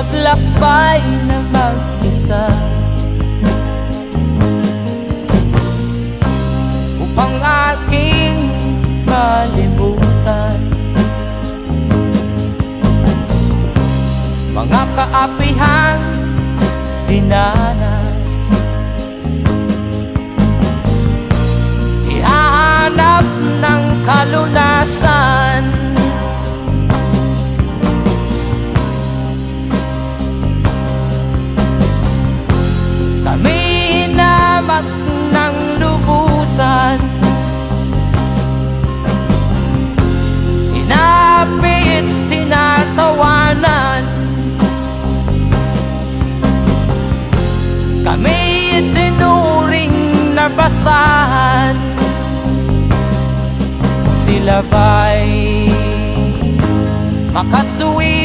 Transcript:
maglakbay na mag-isa upang aking malimutan mga kaapihang dinanas. Ihahanap ng kalunasan kami hinamak ng lubusan, inapit, tinatawanan, kami itinuring na basahan. Sila ba'y makatuwid